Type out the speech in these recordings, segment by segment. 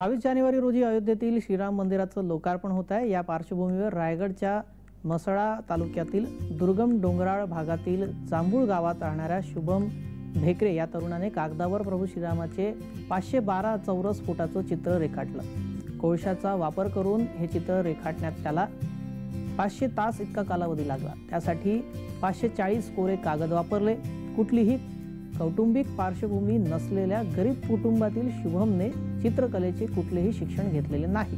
22 जानेवारी रोजी अयोध्येतील श्रीराम मंदिराचं लोकार्पण होत आहे। या पार्श्वभूमीवर रायगडच्या मसळा तालुक्यातील दुर्गम डोंगराळ भागातील जांभूळ गावात राहणाऱ्या शुभम भेकरे या तरुणाने कागदावर प्रभू श्रीरामाचे 512 चौरस फुटाचं चित्र रेखाटलं। कोळशाचा वापर करून हे चित्र रेखाटण्यात त्याला 500 तास इतका कालावधी लागला। त्यासाठी 540 कोरे कागद वापरले। कुठलीही कौटुंबिक पार्श्वभूमी नसलेल्या गरीब कुटुंबातील शुभमने चित्रकलेचे कुठलेही शिक्षण घेतलेले नाही।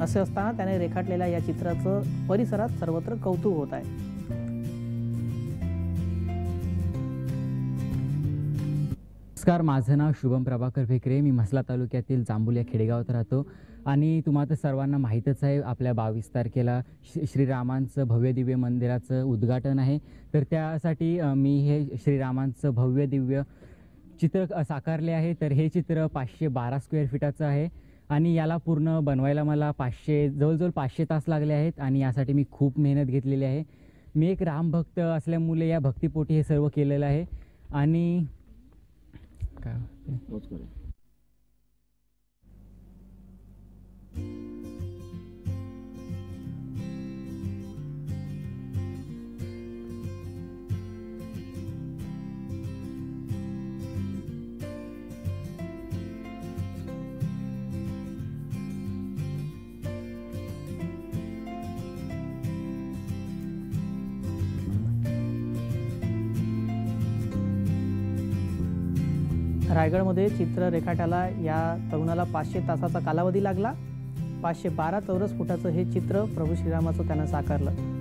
असे असताना त्याने रेखाटलेल्या या चित्राचं परिसरात सर्वत्र कौतुक होत आहे। नमस्कार, माझं नाव शुभम प्रभाकर भेकरे। मी म्हसला तालुक्यातील जांभूळ या खेडेगावात राहतो आणि तुम्हाला तर सर्वांना माहीतच आहे, आपल्या 22 तारखेला श्रीरामांचं भव्य दिव्य मंदिराचं उद्घाटन आहे। तर त्यासाठी मी हे श्रीरामांचं भव्य दिव्य चित्र साकारले आहे। तर हे चित्र 512 स्क्वेअर फीटाचं आहे आणि याला पूर्ण बनवायला मला जवळजवळ 500 तास लागले आहेत आणि यासाठी मी खूप मेहनत घेतलेली आहे। मी एक रामभक्त असल्यामुळे या भक्तिपोटी हे सर्व केलेलं आहे। आणि काय रायगडमध्ये चित्र रेखाटाला या तरुणाला 500 तासाचा कालावधी लागला। 512 चौरस फुटाचं हे चित्र प्रभू श्रीरामाचं त्यानं साकारलं।